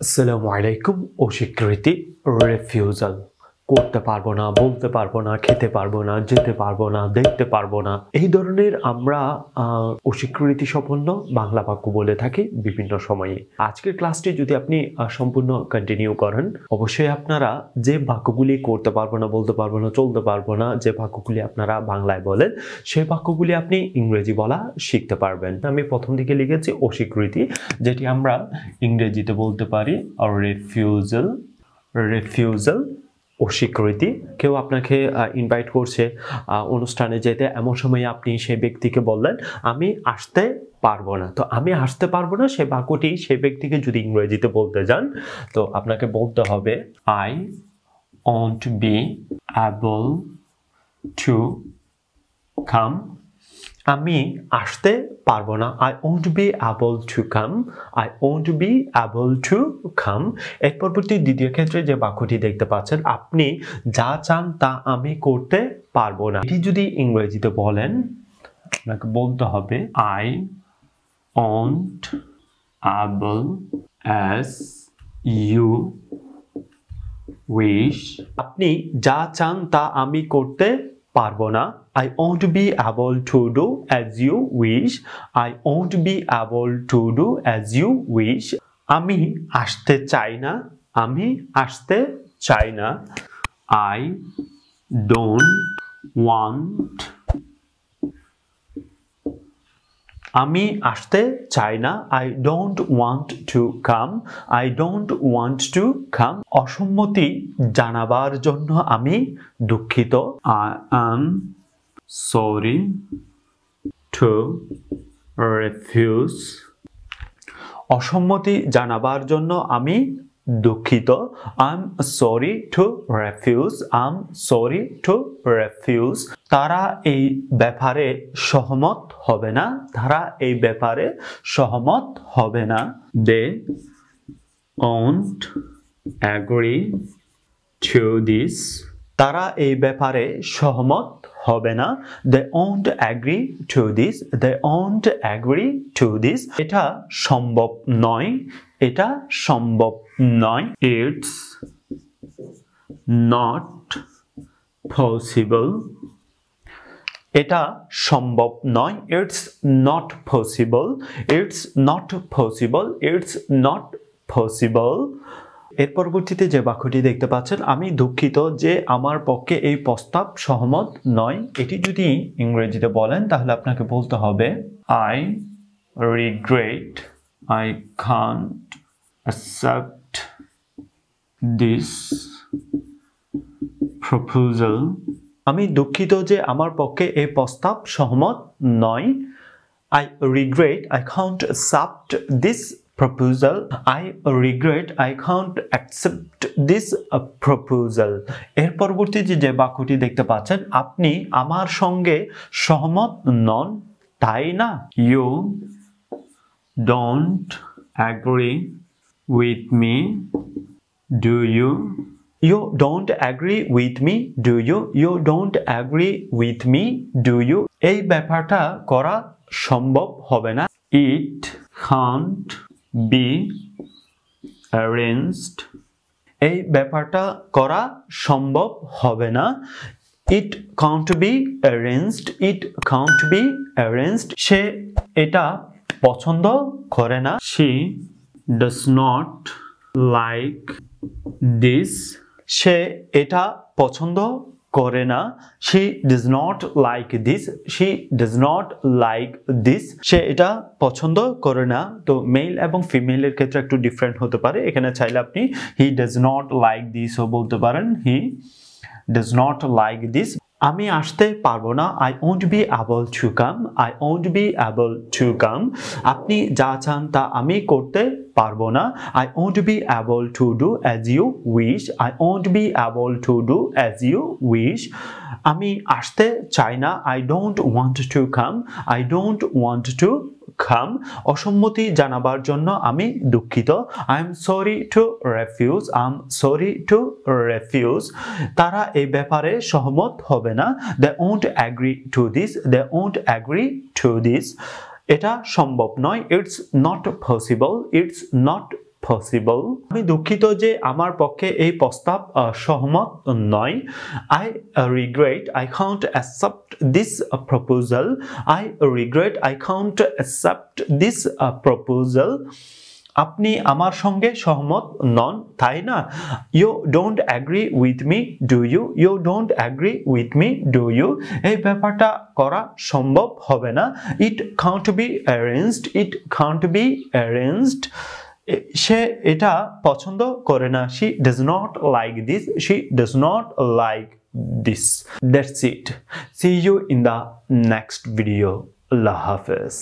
আসসালামু আলাইকুম অস্বীকৃতি রিফিউজাল করতে পারবো না বলতে পারবো না খেতে পারবো না যেতে পারবো না দেখতে পারবো না এই ধরনের আমরা অস্বীকৃতি সম্পন্ন বাংলা বাক্য বলে থাকি বিভিন্ন সময়ে আজকের ক্লাসটি যদি আপনি সম্পূর্ণ কন্টিনিউ করেন অবশ্যই আপনারা যে বাক্যগুলি করতে পারবো না বলতে পারবো না চলতে পারবো না যে বাক্যগুলি আপনারা বাংলায় বলেন সেই বাক্যগুলি আপনি ইংরেজি বলা শিখতে পারবেন আমি প্রথম দিকে লিখেছি অস্বীকৃতি যেটি আমরা ইংরেজিতে বলতে পারি রিফিউজাল অস্বীকৃতি কেউ আপনাকে ইনভাইট করছে অনুষ্ঠানে যেতে এমন সময় আপনি সেই ব্যক্তিকে বললেন আমি আসতে পারবো না তো আমি আসতে পারবো না সেই বাক্যটি সেই ব্যক্তিকে যদি ইংরেজিতে বলতে যান তো আপনাকে বলতে হবে I won't be able to come আমি আসতে পারবো না I won't be able to come I won't be able to come এর পরবর্তী দ্বিতীয় ক্ষেত্রে যে বাক্যটি দেখতে পাচ্ছেন আপনি যা চান তা আমি করতে পারবো না এটি যদি ইংরেজিতে বলেন আপনাকে বলতে হবে I won't able as you wish আপনি যা চান তা আমি করতে পারবো না I won't be able to do as you wish. I won't be able to do as you wish. আমি আসতে চাই না আমি আসতে চাই না I don't want আমি আসতে চাই না I don't want to come I don't want to come অসম্মতি জানাবার জন্য আমি দুঃখিত I am sorry to refuse অসম্মতি জানাবার জন্য আমি দুঃখিত I'm sorry to refuse I'm sorry to refuse তারা এই ব্যাপারে সহমত হবে না তারা এই ব্যাপারে সহমত হবে না They won't agree to this তারা এই ব্যাপারে সহমত হবে না They won't agree to this They won't agree to this এটা সম্ভব নয় এটা সম্ভব নয় It's not possible এটা সম্ভব নয় It's not possible It's not possible It's not possible এর পরবর্তীতে যে বাক্যটি দেখতে পাচ্ছেন আমি দুঃখিত যে আমার পক্ষে এই প্রস্তাব সহমত নয় এটি যদি ইংরেজিতে বলেন তাহলে আপনাকে বলতে হবে I regret I can't accept this proposal আমি দুঃখিত যে আমার পক্ষে এই প্রস্তাব সহমত নয় I regret I can't accept this proposal I regret I can't accept this proposal এর পরবর্তীতে যে বাক্যটি দেখতে পাচ্ছেন আপনি আমার সঙ্গে সহমত নন তাই না You don't agree with me do you You don't agree with me do you You don't agree with me do you এই ব্যাপারটা করা সম্ভব হবে না It can't be arranged এই ব্যাপারটা করা সম্ভব হবে না It can't be arranged It can't be arranged সে এটা পছন্দ করে না She does not like this সে এটা পছন্দ করে না She does not like this She does not like this সে এটা পছন্দ করে না তো মেল এবং ফিমেলের ক্ষেত্রে একটু ডিফারেন্ট হতে পারে এখানে চাইলে আপনি He does not like this ও বলতে পারেন He does not like this আমি আসতে পারবো না I won't be able to come I won't be able to come আপনি যা চান তা আমি করতে পারবো না I won't be able to do as you wish I won't be able to do as you wish আমি আসতে চাই না I don't want to come I don't want to come অসম্মতি জানাবার জন্য আমি দুঃখিত I am sorry to refuse I am sorry to refuse তারা এই ব্যাপারে সহমত হবে না They won't agree to this They won't agree to this এটা সম্ভব নয় It's not possible It's not possible. আমি দুঃখিত যে আমার পক্ষে এই প্রস্তাব সহমত নয়। I regret I can't accept this proposal. I regret I can't accept this proposal. আপনি আমার সঙ্গে সহমত নন তাই না? You don't agree with me, do you? You don't agree with me, do you? এই ব্যাপারটা করা সম্ভব হবে না। It can't be arranged. It can't be arranged. সে এটা পছন্দ করে না। She does not like this. She does not like this. That's it. See you in the next video. Allah Hafiz.